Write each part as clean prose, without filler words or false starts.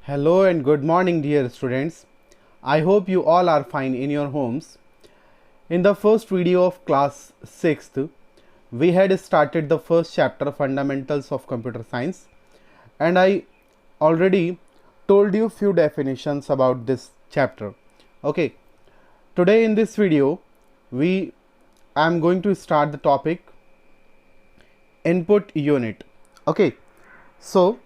Hello and good morning, dear students. I hope you all are fine in your homes. In the first video of class 6th, we had started the first chapter, Fundamentals of Computer Science, and I already told you few definitions about this chapter. Okay, today in this video, I am going to start the topic input unit. Okay, so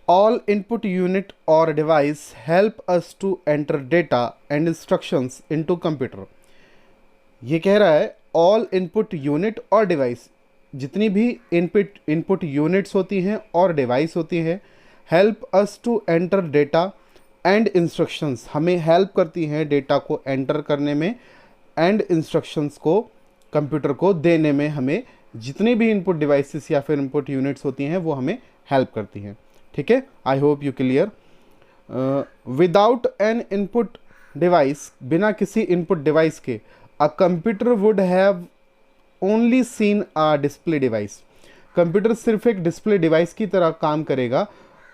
all input unit or device help us to enter data and instructions into computer. ये कह रहा है all input unit और device, जितनी भी input units होती हैं और device होती हैं, help us to enter data and instructions, हमें help करती हैं data को enter करने में and instructions को कंप्यूटर को देने में. हमें जितनी भी इनपुट डिवाइसेस या फिर इनपुट यूनिट्स होती हैं वो हमें हेल्प करती हैं. ठीक है, I hope you clear. Without an input device, बिना किसी इनपुट डिवाइस के, a computer would have only seen a display device. Computer सिर्फ एक डिस्प्ले डिवाइस की तरह काम करेगा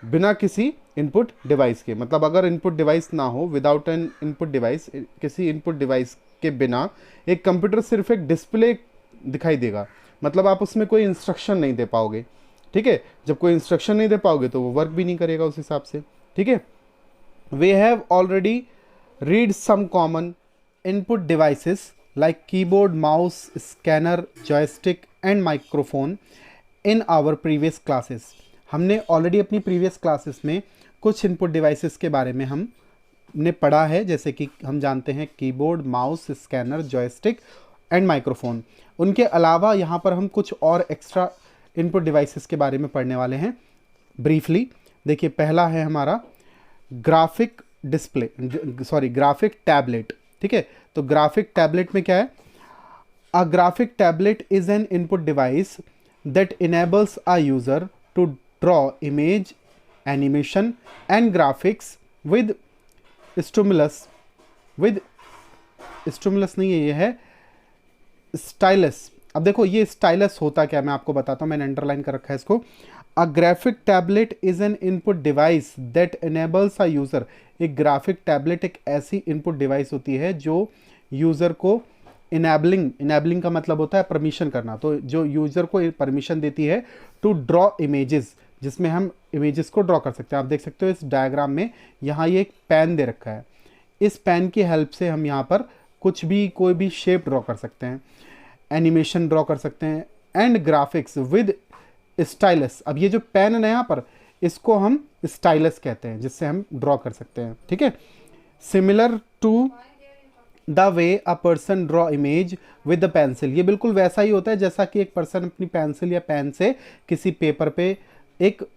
बिना किसी इनपुट डिवाइस के. मतलब अगर इनपुट डिवाइस ना हो, विदाउट एन इनपुट डिवाइस, किसी इनपुट डिवाइस के बिना एक कंप्यूटर सिर्फ एक डिस्प्ले दिखाई देगा. मतलब आप उसमें कोई इंस्ट्रक्शन नहीं दे पाओगे. ठीक है, जब कोई इंस्ट्रक्शन नहीं दे पाओगे तो वो वर्क भी नहीं करेगा उस हिसाब से. ठीक है, we have already read some common input devices like keyboard, mouse, scanner, joystick and microphone in our previous classes. हमने ऑलरेडी अपनी प्रीवियस क्लासेस में कुछ इनपुट डिवाइसेस के बारे में हमने पढ़ा है, जैसे कि हम जानते हैं keyboard, mouse, scanner, joystick and microphone. उनके अलावा यहाँ पर हम कुछ और एक्स्ट्रा इनपुट डिवाइसेस के बारे में पढ़ने वाले हैं ब्रीफली. देखिए, पहला है हमारा ग्राफिक टैबलेट. ठीक है, तो ग्राफिक टैबलेट में क्या है? A graphic tablet is an input device that enables a user to draw image, animation and graphics with stimulus नहीं है, ये है स्टाइलस. अब देखो ये स्टाइलस होता क्या, मैं आपको बताता हूँ, मैंने अंडरलाइन कर रखा है इसको. अ graphic tablet is an input device that enables a user. एक ग्राफिक टैबलेट एक ऐसी इनपुट डिवाइस होती है जो यूज़र को इनेबलिंग का मतलब होता है परमिशन करना. तो जो यूज़र को परमिशन देती है टू ड्रॉ इमेजेस, जिसमें हम इमेजेस को ड्रॉ कर सकते हैं. आप देख सकते हो इस डायग्राम में, यहाँ ये एक पेन दे रखा है. इस पेन की हेल्प से हम यहाँ पर कुछ भी, कोई भी शेप ड्रॉ कर सकते हैं, एनिमेशन ड्रॉ कर सकते हैं एंड ग्राफिक्स विद स्टाइलस. अब ये जो पेन है ना यहाँ पर, इसको हम स्टाइलस कहते हैं, जिससे हम ड्रॉ कर सकते हैं. ठीक है, similar to the way a person draw image with the pencil. ये बिल्कुल वैसा ही होता है जैसा कि एक पर्सन अपनी पेंसिल या पेन से किसी पेपर पे एक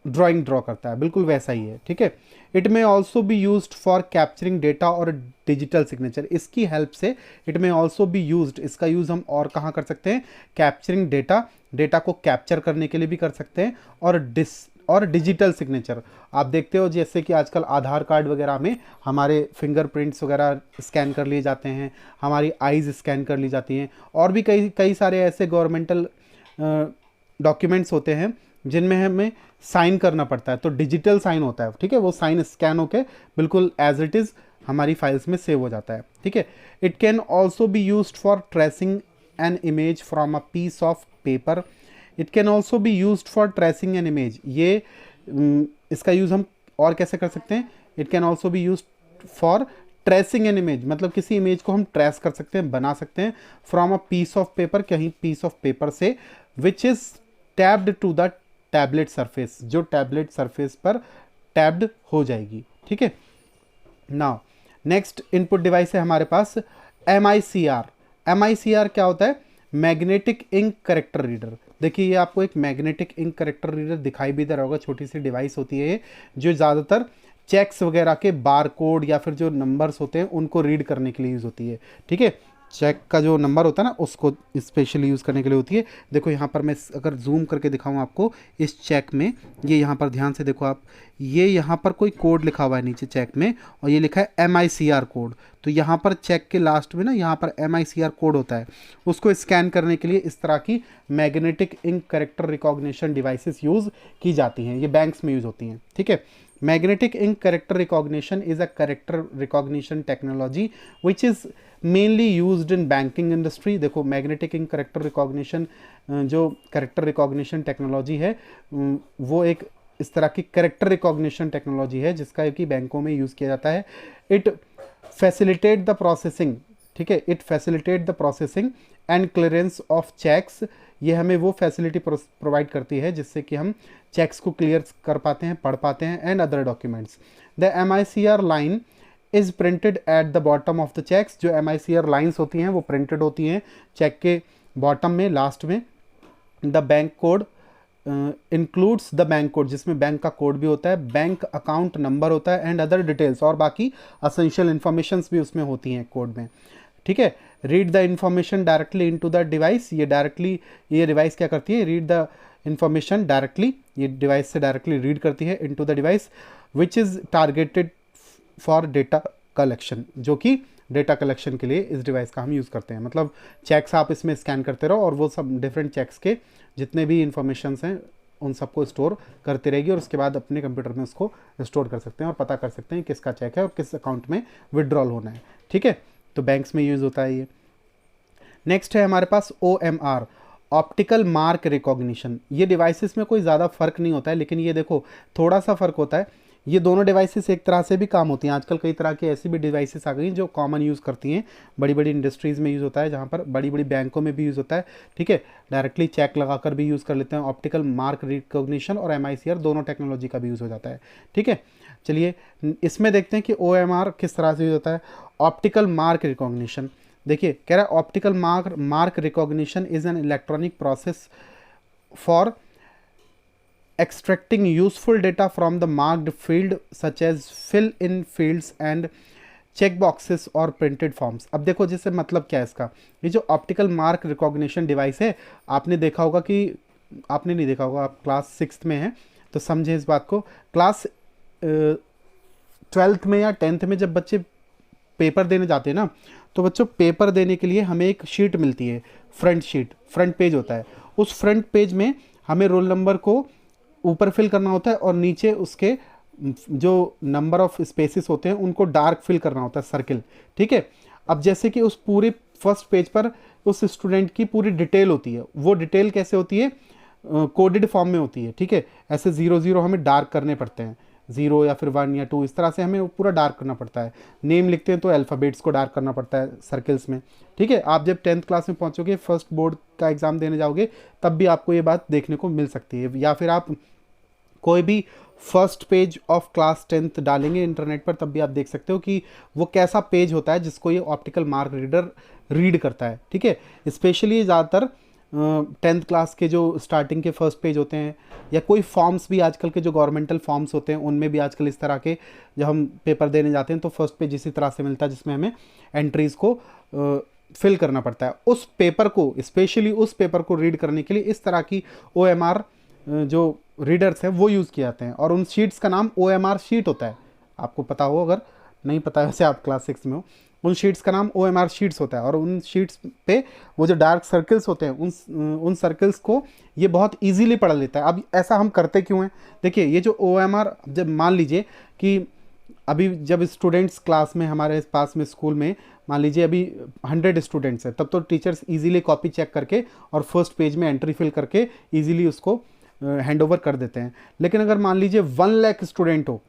ड्राइंग ड्रॉ करता है, बिल्कुल वैसा ही है. ठीक है, it may also be use for capturing data और डिजिटल सिग्नेचर. इसकी हेल्प से it may also be use, इसका यूज़ हम और कहाँ कर सकते हैं? कैप्चरिंग डेटा को कैप्चर करने के लिए भी कर सकते हैं, और डिजिटल सिग्नेचर. आप देखते हो जैसे कि आजकल आधार कार्ड वगैरह में हमारे फिंगरप्रिंट्स वगैरह स्कैन कर लिए जाते हैं, हमारी आईज़ स्कैन कर ली जाती हैं, और भी कई सारे ऐसे गवर्नमेंटल डॉक्यूमेंट्स होते हैं जिनमें हमें साइन करना पड़ता है, तो डिजिटल साइन होता है. ठीक है, वो साइन स्कैन होके बिल्कुल एज इट इज़ हमारी फाइल्स में सेव हो जाता है. ठीक है, it can also be use for tracing an image from a piece of paper. It can also be use for tracing an image. ये इसका यूज़ हम और कैसे कर सकते हैं? It can also be use for tracing an image, मतलब किसी इमेज को हम ट्रेस कर सकते हैं, बना सकते हैं from a piece of paper, कहीं पीस ऑफ पेपर से, which is tabbed to the tablet surface, जो टैबलेट सरफेस पर टैब्ड हो जाएगी. ठीक है, नाउ नेक्स्ट इनपुट डिवाइस है हमारे पास MICR. MICR क्या होता है? Magnetic ink character reader. देखिए, ये आपको एक मैग्नेटिक इंक करेक्टर रीडर दिखाई भी दे रहा होगा. छोटी सी डिवाइस होती है जो ज़्यादातर चेक्स वगैरह के बार कोड या फिर जो नंबर्स होते हैं उनको रीड करने के लिए यूज़ होती है. ठीक है, चेक का जो नंबर होता है ना, उसको स्पेशली यूज़ करने के लिए होती है. देखो यहाँ पर मैं अगर जूम करके दिखाऊँ आपको, इस चेक में ये यहाँ पर ध्यान से देखो आप, ये यहाँ पर कोई कोड लिखा हुआ है नीचे चेक में, और ये लिखा है MICR कोड. तो यहाँ पर चेक के लास्ट में ना यहाँ पर MICR कोड होता है, उसको स्कैन करने के लिए इस तरह की magnetic ink character recognition devices use की जाती हैं, ये बैंक्स में यूज़ होती हैं, ठीक है। Magnetic ink character recognition is a character recognition technology which is mainly used in banking industry. देखो मैग्नेटिक इंक कैरेक्टर रिकॉग्निशन जो कैरेक्टर रिकॉग्निशन टेक्नोलॉजी है वो एक इस तरह की कैरेक्टर रिकॉग्निशन टेक्नोलॉजी है जिसका कि बैंकों में यूज़ किया जाता है। इट फैसिलिटेट द प्रोसेसिंग, ठीक है, it facilitate the processing and clearance of cheques. ये हमें वो फैसिलिटी प्रोवाइड करती है जिससे कि हम चेक्स को क्लियर कर पाते हैं, पढ़ पाते हैं, and other documents. The MICR line is printed at the bottom of the cheques. जो MICR लाइन्स होती हैं वो प्रिंटेड होती हैं चेक के बॉटम में, लास्ट में। The bank code includes the bank code, जिसमें बैंक का कोड भी होता है, बैंक अकाउंट नंबर होता है, एंड अदर डिटेल्स, और बाकी असेंशियल इन्फॉर्मेशंस भी उसमें होती हैं कोड में, ठीक है। Read the information directly into the device. ये डायरेक्टली ये डिवाइस क्या करती है, रीड द इंफॉर्मेशन डायरेक्टली, ये डिवाइस से डायरेक्टली रीड करती है into the device which is targeted for data collection, जो कि डेटा कलेक्शन के लिए इस डिवाइस का हम यूज़ करते हैं। मतलब चेक्स आप इसमें स्कैन करते रहो और वो सब डिफरेंट चेक्स के जितने भी इंफॉर्मेशंस हैं उन सबको स्टोर करती रहेगी, और उसके बाद अपने कंप्यूटर में उसको स्टोर कर सकते हैं और पता कर सकते हैं किसका चेक है और किस अकाउंट में विड्रॉल होना है, ठीक है। तो बैंक्स में यूज़ होता है ये। नेक्स्ट है हमारे पास OMR, ऑप्टिकल मार्क रिकॉग्निशन। ये डिवाइसेस में कोई ज़्यादा फ़र्क नहीं होता है, लेकिन ये देखो थोड़ा सा फ़र्क होता है। ये दोनों डिवाइसेस एक तरह से भी काम होती हैं। आजकल कई तरह की ऐसी भी डिवाइसेस आ गई हैं जो कॉमन यूज़ करती हैं, बड़ी बड़ी इंडस्ट्रीज़ में यूज़ होता है, जहाँ पर बड़ी बड़ी बैंकों में भी यूज़ होता है, ठीक है। डायरेक्टली चेक लगाकर भी यूज़ कर लेते हैं। ऑप्टिकल मार्क रिकॉग्निशन और MICR दोनों टेक्नोलॉजी का भी यूज़ हो जाता है, ठीक है। चलिए इसमें देखते हैं कि OMR किस तरह से यूज़ होता है। ऑप्टिकल मार्क रिकॉग्निशन, देखिए कह रहा है optical mark recognition is an electronic process for extracting useful data from the marked field such as fill in fields and check boxes और printed forms। अब देखो जैसे मतलब क्या है इसका, ये जो ऑप्टिकल मार्क रिकॉग्निशन डिवाइस है, आपने देखा होगा कि आपने नहीं देखा होगा, आप क्लास 6th में हैं तो समझें इस बात को। क्लास 12th में या 10th में जब बच्चे पेपर देने जाते हैं ना, तो बच्चों पेपर देने के लिए हमें एक शीट मिलती है, फ्रंट शीट, फ्रंट पेज होता है। उस फ्रंट पेज में हमें रोल नंबर को ऊपर फिल करना होता है और नीचे उसके जो नंबर ऑफ स्पेसेस होते हैं उनको डार्क फिल करना होता है, सर्किल, ठीक है। अब जैसे कि उस पूरे फर्स्ट पेज पर उस स्टूडेंट की पूरी डिटेल होती है, वो डिटेल कैसे होती है, कोडेड फॉर्म में होती है, ठीक है। ऐसे 0 हमें डार्क करने पड़ते हैं, 0 या फिर 1 या 2, इस तरह से हमें वो पूरा डार्क करना पड़ता है। नेम लिखते हैं तो अल्फ़ाबेट्स को डार्क करना पड़ता है सर्कल्स में, ठीक है। आप जब 10th क्लास में पहुंचोगे, फर्स्ट बोर्ड का एग्ज़ाम देने जाओगे, तब भी आपको ये बात देखने को मिल सकती है। या फिर आप कोई भी first page of class 10th डालेंगे इंटरनेट पर, तब भी आप देख सकते हो कि वो कैसा पेज होता है जिसको ये ऑप्टिकल मार्क रीडर रीड करता है, ठीक है। स्पेशली ज़्यादातर 10th क्लास के जो स्टार्टिंग के फर्स्ट पेज होते हैं, या कोई फॉर्म्स भी आजकल के जो गवर्नमेंटल फॉर्म्स होते हैं उनमें भी आजकल इस तरह के जब हम पेपर देने जाते हैं तो फर्स्ट पेज इसी तरह से मिलता है जिसमें हमें एंट्रीज़ को फिल करना पड़ता है। उस पेपर को, स्पेशली उस पेपर को रीड करने के लिए इस तरह की OMR जो रीडर्स हैं वो यूज़ किए जाते हैं, और उन शीट्स का नाम OMR शीट होता है। आपको पता हो, अगर नहीं पता है वैसे आप क्लास 6 में हो, उन शीट्स का नाम OMR शीट्स होता है। और उन शीट्स पे वो जो डार्क सर्कल्स होते हैं उन सर्कल्स को ये बहुत इजीली पढ़ लेता है। अब ऐसा हम करते क्यों हैं, देखिए ये जो OMR, जब मान लीजिए कि अभी जब स्टूडेंट्स क्लास में हमारे पास में स्कूल में मान लीजिए अभी 100 स्टूडेंट्स हैं, तब तो टीचर्स इजीली कॉपी चेक करके और फर्स्ट पेज में एंट्री फिल करके इजीली उसको हैंड ओवर कर देते हैं। लेकिन अगर मान लीजिए 1 लाख स्टूडेंट हो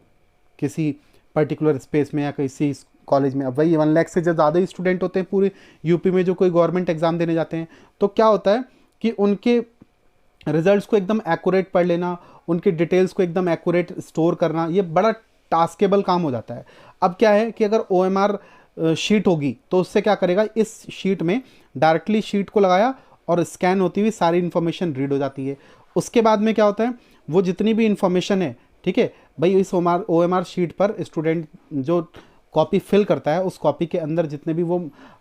किसी पर्टिकुलर स्पेस में या किसी कॉलेज में, अब वही 1 लाख से जो ज़्यादा ही स्टूडेंट होते हैं पूरे यूपी में जो कोई गवर्नमेंट एग्जाम देने जाते हैं, तो क्या होता है कि उनके रिजल्ट्स को एकदम एक्यूरेट पढ़ लेना, उनके डिटेल्स को एकदम एक्यूरेट स्टोर करना, ये बड़ा टास्केबल काम हो जाता है। अब क्या है कि अगर OMR शीट होगी तो उससे क्या करेगा, इस शीट में डायरेक्टली शीट को लगाया और स्कैन होती हुई सारी इन्फॉर्मेशन रीड हो जाती है। उसके बाद में क्या होता है, वो जितनी भी इन्फॉर्मेशन है, ठीक है भाई, इस OMR शीट पर स्टूडेंट जो कॉपी फिल करता है, उस कॉपी के अंदर जितने भी वो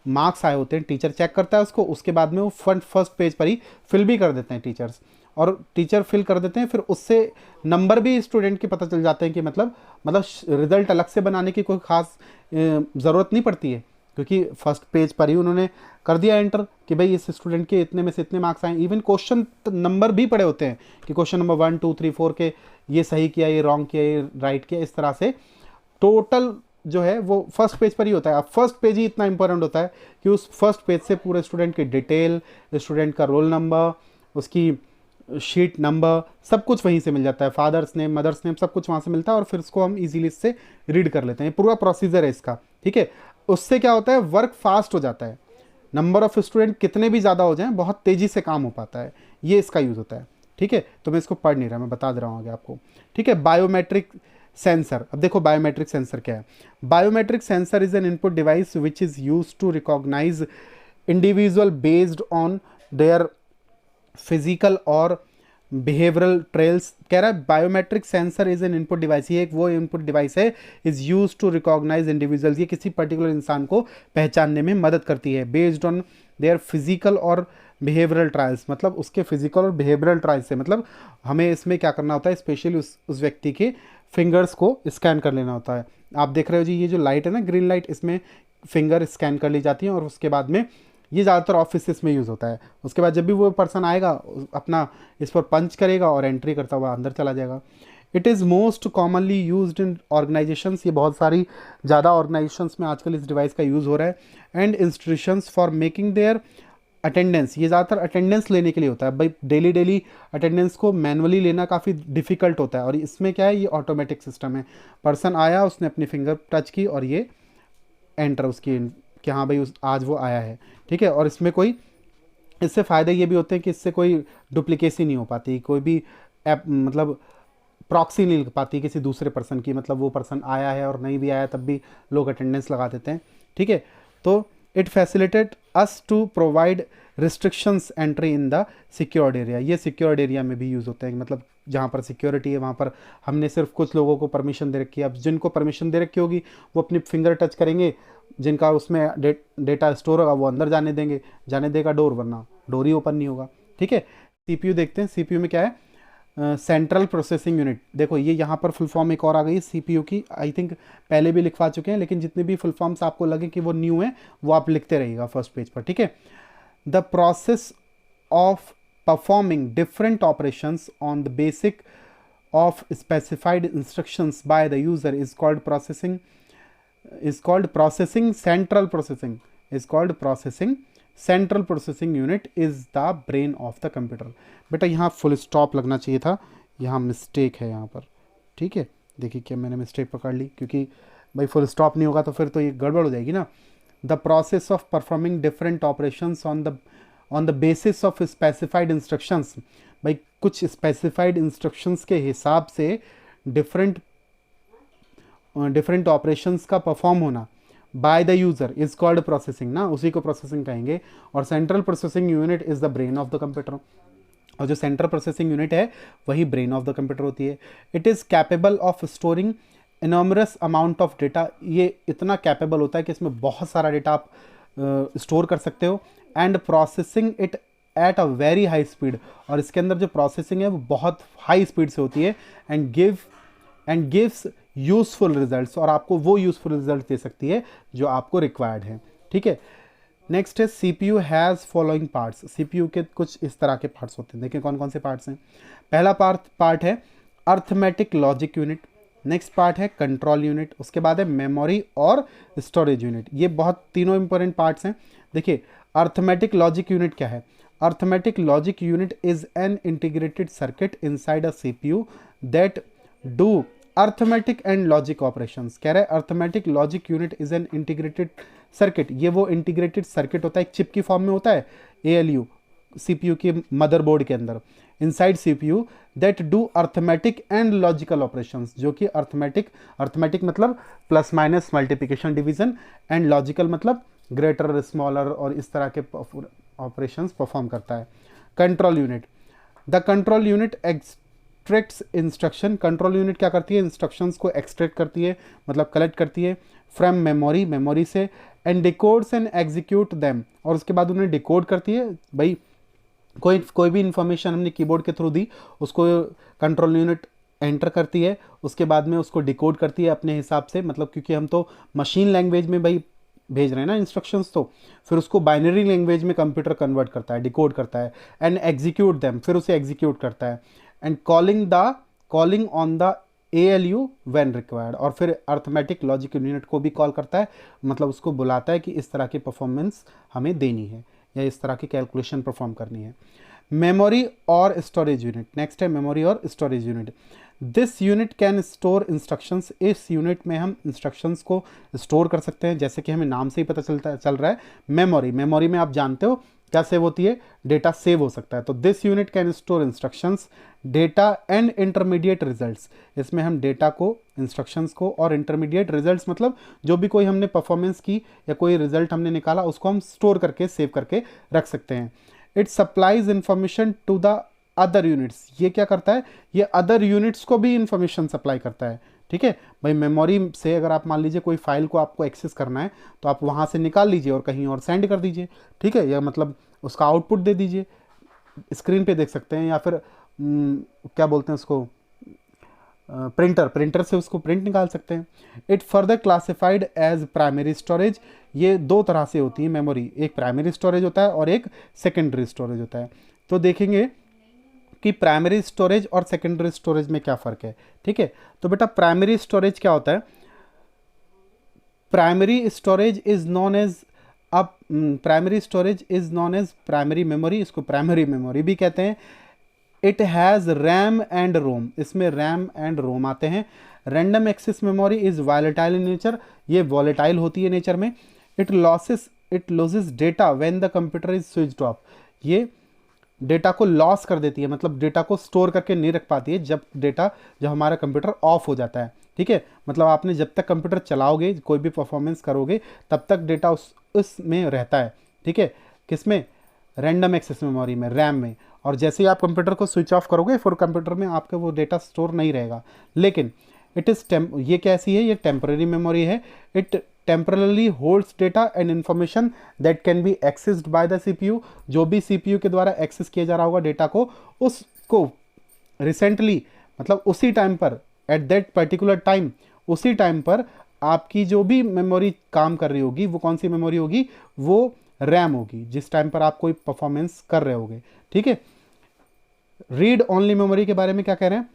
मार्क्स आए होते हैं टीचर चेक करता है उसको, उसके बाद में वो फर्स्ट पेज पर ही फिल भी कर देते हैं टीचर्स। और टीचर फिल कर देते हैं, फिर उससे नंबर भी स्टूडेंट के पता चल जाते हैं कि मतलब रिजल्ट अलग से बनाने की कोई खास ज़रूरत नहीं पड़ती है, क्योंकि फर्स्ट पेज पर ही उन्होंने कर दिया एंटर कि भाई इस स्टूडेंट के इतने में से इतने मार्क्स आए। इवन क्वेश्चन नंबर भी पड़े होते हैं कि क्वेश्चन नंबर 1 2 3 4 के ये सही किया, ये रॉन्ग किया, ये राइट किया, इस तरह से टोटल जो है वो फर्स्ट पेज पर ही होता है। अब फर्स्ट पेज ही इतना इंपॉर्टेंट होता है कि उस फर्स्ट पेज से पूरे स्टूडेंट की डिटेल, स्टूडेंट का रोल नंबर, उसकी शीट नंबर, सब कुछ वहीं से मिल जाता है, फादर्स नेम, मदर्स नेम, सब कुछ वहाँ से मिलता है, और फिर उसको हम इजीली इससे रीड कर लेते हैं। पूरा प्रोसीजर है इसका, ठीक है। उससे क्या होता है, वर्क फास्ट हो जाता है, नंबर ऑफ स्टूडेंट कितने भी ज़्यादा हो जाएं, बहुत तेज़ी से काम हो पाता है, ये इसका यूज़ होता है, ठीक है। तो मैं इसको पढ़ नहीं रहा, मैं बता दे रहा हूँ आगे आपको, ठीक है। बायोमेट्रिक सेंसर, अब देखो बायोमेट्रिक सेंसर क्या है। Biometric sensor is an input device which is use to recognise individual based on their physical और बिहेवियरल ट्रेल्स। कह रहा है biometric sensor is an input device, ये एक वो इनपुट डिवाइस है, is use to recognise individuals, ये किसी पर्टिकुलर इंसान को पहचानने में मदद करती है, बेस्ड ऑन देयर फिजिकल और बिहेवियरल ट्रायल्स, मतलब उसके फिजिकल और बिहेवियरल ट्रायल्स से, मतलब हमें इसमें क्या करना होता है, स्पेशली उस व्यक्ति के फिंगर्स को स्कैन कर लेना होता है। आप देख रहे हो जी, ये जो लाइट है ना, ग्रीन लाइट, इसमें फिंगर स्कैन कर ली जाती है, और उसके बाद में ये ज़्यादातर ऑफिस में यूज़ होता है। उसके बाद जब भी वो पर्सन आएगा अपना इस पर पंच करेगा और एंट्री करता हुआ अंदर चला जाएगा। It is most commonly used in organisations, ये बहुत सारी ज़्यादा ऑर्गेनाइजेशंस में आजकल इस डिवाइस का यूज़ हो रहा है, and institutions for making their attendance, ये ज़्यादातर अटेंडेंस लेने के लिए होता है। भाई डेली अटेंडेंस को मैनुअली लेना काफ़ी डिफ़िकल्ट होता है, और इसमें क्या है, ये ऑटोमेटिक सिस्टम है, पर्सन आया, उसने अपनी फिंगर टच की और ये एंटर उसकी कि हाँ भाई आज वो आया है, ठीक है। और इसमें कोई, इससे फ़ायदे ये भी होते हैं कि इससे कोई डुप्लीकेसी नहीं हो पाती, कोई भी ऐप मतलब प्रॉक्सी नहीं लग पाती किसी दूसरे पर्सन की, मतलब वो पर्सन आया है और नहीं भी आया तब भी लोग अटेंडेंस लगा देते हैं, ठीक है। तो it facilitate us to provide restrictions entry in the secured area, ये सिक्योर्ड एरिया में भी यूज़ होते हैं, मतलब जहाँ पर सिक्योरिटी है वहाँ पर हमने सिर्फ कुछ लोगों को परमिशन दे रखी है। अब जिनको परमिशन दे रखी होगी वो अपनी फिंगर टच करेंगे, जिनका उसमें डेटा स्टोर होगा वो अंदर जाने देगा डोर, वरना डोर ही ओपन नहीं होगा, ठीक है। सीपीयू देखते हैं, सीपीयू में क्या है, सेंट्रल प्रोसेसिंग यूनिट। देखो ये यहाँ पर फुल फॉर्म एक और आ गई सीपीयू की, आई थिंक पहले भी लिखवा चुके हैं, लेकिन जितने भी फुल फॉर्म्स आपको लगे कि वो न्यू है वो आप लिखते रहिएगा फर्स्ट पेज पर, ठीक है। The process of performing different operations on the basic of specified instructions by the user is called processing central processing central processing unit is the brain of the computer. बेटा यहाँ full stop लगना चाहिए था, यहाँ mistake है यहाँ पर, ठीक है। देखिए क्या मैंने मिस्टेक पकड़ ली, क्योंकि भाई फुल स्टॉप नहीं होगा तो फिर तो ये गड़बड़ हो जाएगी ना। The process of performing different operations on the basis of specified instructions, भाई कुछ स्पेसिफाइड इंस्ट्रक्शंस के हिसाब से डिफरेंट ऑपरेशंस का परफॉर्म होना by the user is called processing ना, उसी को प्रोसेसिंग कहेंगे। और central processing unit is the brain of the computer, और जो सेंट्रल प्रोसेसिंग यूनिट है वही ब्रेन ऑफ द कंप्यूटर होती है। It is capable of storing enormous amount of data, ये इतना कैपेबल होता है कि इसमें बहुत सारा डेटा आप स्टोर कर सकते हो, and processing it at a very high speed, और इसके अंदर जो प्रोसेसिंग है वो बहुत हाई स्पीड से होती है, एंड गिव्स यूजफुल रिजल्ट्स, और आपको वो यूजफुल रिजल्ट दे सकती है जो आपको रिक्वायर्ड है, ठीक है। नेक्स्ट है CPU has following parts, CPU के कुछ इस तरह के पार्ट्स होते हैं, देखिए कौन कौन से पार्ट्स हैं। पहला पार्ट है arithmetic logic unit, next part है कंट्रोल यूनिट, उसके बाद है मेमोरी और स्टोरेज यूनिट। ये बहुत तीनों इंपॉर्टेंट पार्ट्स हैं। देखिए अर्थमेटिक लॉजिक यूनिट क्या है, arithmetic logic unit is an integrated circuit inside a CPU that do arithmetic and logic operations. कह रहे हैं arithmetic logic unit is an integrated circuit, ये वो इंटीग्रेटेड सर्किट होता है, एक चिप की फॉर्म में होता है, ALU सीपीयू के मदरबोर्ड के अंदर, inside CPU that do arithmetic and logical operations, जो कि अर्थमेटिक मतलब plus minus multiplication division, and logical मतलब ग्रेटर स्मॉलर और इस तरह के ऑपरेशंस परफॉर्म करता है। Control unit, the control unit extracts instruction, control unit क्या करती है, इंस्ट्रक्शंस को एक्सट्रैक्ट करती है, मतलब कलेक्ट करती है फ्रॉम मेमोरी से, एंड डिकोड्स एंड एग्जीक्यूट देम, और उसके बाद उन्हें डिकोड करती है, भाई कोई भी इंफॉर्मेशन हमने कीबोर्ड के थ्रू दी, उसको कंट्रोल यूनिट एंटर करती है, उसके बाद में उसको डिकोड करती है अपने हिसाब से, मतलब क्योंकि हम तो मशीन लैंग्वेज में भाई भेज रहे हैं ना इंस्ट्रक्शंस, तो फिर उसको बाइनरी लैंग्वेज में कंप्यूटर कन्वर्ट करता है, डिकोड करता है, एंड एग्जीक्यूट देम, फिर उसे एग्जीक्यूट करता है, and calling on the ALU when required, और फिर अर्थमेटिक लॉजिक यूनिट को भी कॉल करता है, मतलब उसको बुलाता है कि इस तरह की परफॉर्मेंस हमें देनी है या इस तरह की कैलकुलेशन परफॉर्म करनी है। मेमोरी और स्टोरेज यूनिट, नेक्स्ट है मेमोरी और storage unit. This unit can store instructions, इस यूनिट में हम इंस्ट्रक्शंस को स्टोर कर सकते हैं, जैसे कि हमें नाम से ही पता चल रहा है मेमोरी में आप जानते हो क्या सेव होती है, डेटा सेव हो सकता है। तो this unit can store instructions, data and intermediate results, इसमें हम डेटा को, इंस्ट्रक्शंस को और इंटरमीडिएट रिजल्ट्स मतलब जो भी कोई हमने परफॉर्मेंस की या कोई रिजल्ट हमने निकाला उसको हम स्टोर करके सेव करके रख सकते हैं। It supplies information to the other units, ये क्या करता है, ये अदर यूनिट्स को भी इंफॉर्मेशन सप्लाई करता है। ठीक है भाई, मेमोरी से अगर आप मान लीजिए कोई फाइल को आपको एक्सेस करना है तो आप वहाँ से निकाल लीजिए और कहीं और सेंड कर दीजिए, ठीक है, या मतलब उसका आउटपुट दे दीजिए, स्क्रीन पे देख सकते हैं, या फिर क्या बोलते हैं उसको, प्रिंटर से उसको प्रिंट निकाल सकते हैं। It further classified as primary storage, ये दो तरह से होती है मेमोरी, एक प्राइमरी स्टोरेज होता है और एक सेकेंडरी स्टोरेज होता है। तो देखेंगे कि प्राइमरी स्टोरेज और सेकेंडरी स्टोरेज में क्या फ़र्क है। ठीक है, तो बेटा प्राइमरी स्टोरेज क्या होता है, primary storage is known as, अब primary storage is known as primary memory, इसको प्राइमरी मेमोरी भी कहते हैं। It has RAM and ROM, इसमें रैम एंड रोम आते हैं। Random access memory is volatile in nature, ये वॉलेटाइल होती है नेचर में। It loses data when the computer is switched off, ये डेटा को लॉस कर देती है, मतलब डेटा को स्टोर करके नहीं रख पाती है जब हमारा कंप्यूटर ऑफ हो जाता है। ठीक है, मतलब आपने जब तक कंप्यूटर चलाओगे, कोई भी परफॉर्मेंस करोगे, तब तक डेटा उसमें रहता है। ठीक है, किसमें, रैंडम एक्सेस मेमोरी में, रैम में, और जैसे ही आप कंप्यूटर को स्विच ऑफ करोगे फिर कंप्यूटर में आपका वो डेटा स्टोर नहीं रहेगा। लेकिन ये कैसी है, ये टेम्पररी मेमोरी है। It temporarily holds data and information that can be accessed by the CPU, जो भी CPU के द्वारा एक्सेस किया जा रहा होगा डेटा को, उसको रिसेंटली, मतलब उसी टाइम पर, एट दैट पर्टिकुलर टाइम, उसी टाइम पर आपकी जो भी मेमोरी काम कर रही होगी, वो कौन सी मेमोरी होगी, वो रैम होगी, जिस टाइम पर आप कोई परफॉर्मेंस कर रहे होगे। ठीक है, रीड ओनली मेमोरी के बारे में क्या कह रहे हैं,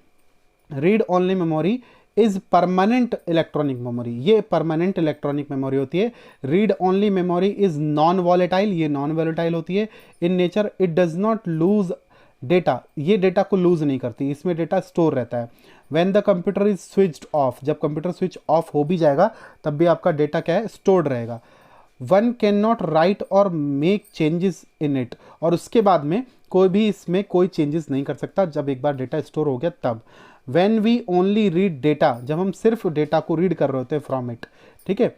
read only memory is permanent electronic memory, ये परमानेंट इलेक्ट्रॉनिक मेमोरी होती है। Read only memory is non volatile, ये नॉन वॉलेटाइल होती है in nature. It does not lose data, ये डेटा को लूज नहीं करती, इसमें डेटा स्टोर रहता है। When the computer is switched of, जब कंप्यूटर स्विच ऑफ हो भी जाएगा तब भी आपका डेटा क्या है, स्टोर्ड रहेगा। वन कैन नॉट राइट और मेक चेंजेस इन इट, और उसके बाद में कोई भी इसमें कोई चेंजेस नहीं कर सकता जब एक बार डेटा स्टोर हो गया तब। When we only read data, जब हम सिर्फ डेटा को रीड कर रहे होते हैं फ्रॉम इट, ठीक है,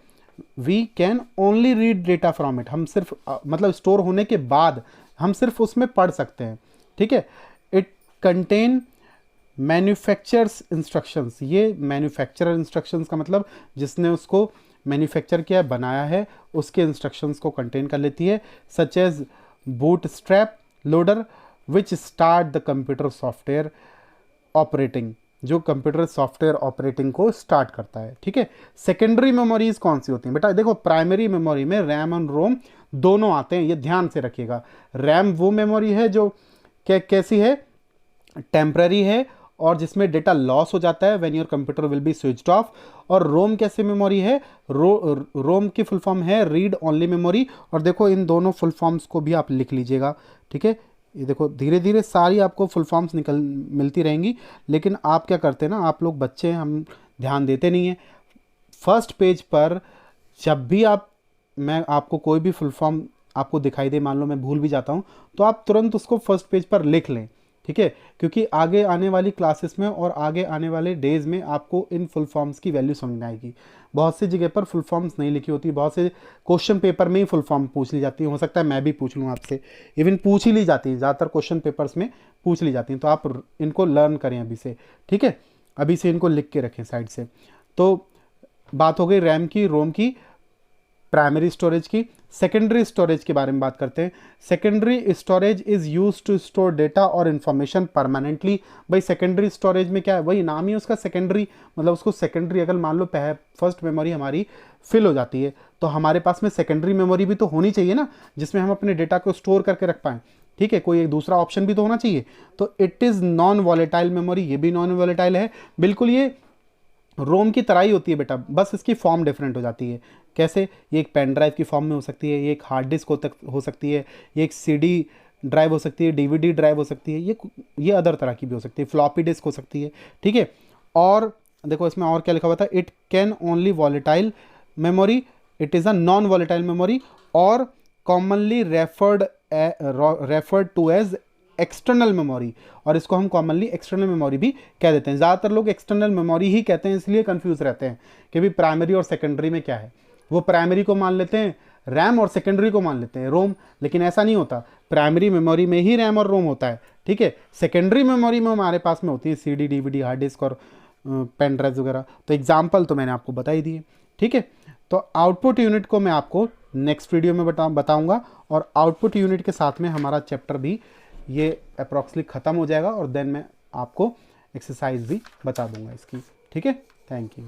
we can only read data from it, हम सिर्फ मतलब स्टोर होने के बाद हम सिर्फ उसमें पढ़ सकते हैं। ठीक है, इट कंटेन मैन्युफैक्चरर्स इंस्ट्रक्शंस, ये मैन्युफैक्चरर इंस्ट्रक्शंस का मतलब जिसने उसको मैन्युफैक्चर किया, बनाया है, उसके इंस्ट्रक्शंस को कंटेन कर लेती है। Such as boot strap loader which start the computer software operating, जो कंप्यूटर सॉफ्टवेयर ऑपरेटिंग को स्टार्ट करता है। ठीक है, सेकेंडरी मेमोरीज कौन सी होती हैं बेटा, देखो प्राइमरी मेमोरी में रैम और रोम दोनों आते हैं, ये ध्यान से रखिएगा। रैम वो मेमोरी है जो कैसी है, टेम्पररी है, और जिसमें डेटा लॉस हो जाता है when your computer will be switched off. और रोम कैसी मेमोरी है, रोम की फुल फॉर्म है रीड ओनली मेमोरी। और देखो इन दोनों फुल फॉर्म्स को भी आप लिख लीजिएगा। ठीक है, ये देखो धीरे धीरे सारी आपको फुल फॉर्म्स मिलती रहेंगी, लेकिन आप क्या करते हैं ना, आप लोग बच्चे, हम ध्यान देते नहीं हैं। फर्स्ट पेज पर जब भी मैं आपको कोई भी फुल फॉर्म आपको दिखाई दे, मान लो मैं भूल भी जाता हूँ, तो आप तुरंत उसको फर्स्ट पेज पर लिख लें। ठीक है, क्योंकि आगे आने वाली क्लासेस में और आगे आने वाले डेज में आपको इन फुल फॉर्म्स की वैल्यू समझ में आएगी। बहुत सी जगह पर फुल फॉर्म्स नहीं लिखी होती, बहुत से क्वेश्चन पेपर में ही फुल फॉर्म पूछ ली जाती है, हो सकता है मैं भी पूछ लूँ आपसे, इवन पूछ ही ली जाती है, ज़्यादातर क्वेश्चन पेपर्स में पूछ ली जाती हैं। तो आप इनको लर्न करें अभी से। ठीक है, अभी से इनको लिख के रखें साइड से। तो बात हो गई रैम की, रोम की। प्राइमरी स्टोरेज की। सेकेंडरी स्टोरेज के बारे में बात करते हैं। Secondary storage is use to store data और इन्फॉर्मेशन परमानेंटली। भाई सेकेंडरी स्टोरेज में क्या है, वही नाम ही उसका सेकेंडरी, मतलब उसको सेकेंडरी, अगर मान लो फर्स्ट मेमोरी हमारी फिल हो जाती है तो हमारे पास में सेकेंडरी मेमोरी भी तो होनी चाहिए ना, जिसमें हम अपने डेटा को स्टोर करके रख पाएँ। ठीक है, कोई एक दूसरा ऑप्शन भी तो होना चाहिए। तो it is non volatile memory, ये भी नॉन वॉलेटाइल है। बिल्कुल ये रोम की तरह ही होती है बेटा, बस इसकी फॉर्म डिफरेंट हो जाती है। कैसे, ये एक पेन ड्राइव की फॉर्म में हो सकती है, ये एक हार्ड डिस्क हो सकती है, ये एक सीडी ड्राइव हो सकती है, डीवीडी ड्राइव हो सकती है, ये अदर तरह की भी हो सकती है, फ्लॉपी डिस्क हो सकती है। ठीक है, और देखो इसमें और क्या लिखा हुआ था, it can only volatile memory, it is a non volatile memory और commonly referred to as external memory, और इसको हम कॉमनली एक्सटर्नल मेमोरी भी कह देते हैं। ज़्यादातर लोग एक्सटर्नल मेमोरी ही कहते हैं, इसलिए कंफ्यूज रहते हैं कि भाई प्राइमरी और सेकेंडरी में क्या है। वो प्राइमरी को मान लेते हैं रैम और सेकेंडरी को मान लेते हैं रोम, लेकिन ऐसा नहीं होता। प्राइमरी मेमोरी में ही रैम और रोम होता है। ठीक है, सेकेंडरी मेमोरी में हमारे पास में होती है सीडी, डीवीडी, हार्ड डिस्क और पेन ड्राइव वगैरह। तो एग्जाम्पल तो मैंने आपको बता ही दिए। ठीक है, तो आउटपुट यूनिट को मैं आपको नेक्स्ट वीडियो में बताऊंगा, और आउटपुट यूनिट के साथ में हमारा चैप्टर भी ये अप्रॉक्सली ख़त्म हो जाएगा, और देन मैं आपको एक्सरसाइज भी बता दूंगा इसकी। ठीक है, थैंक यू।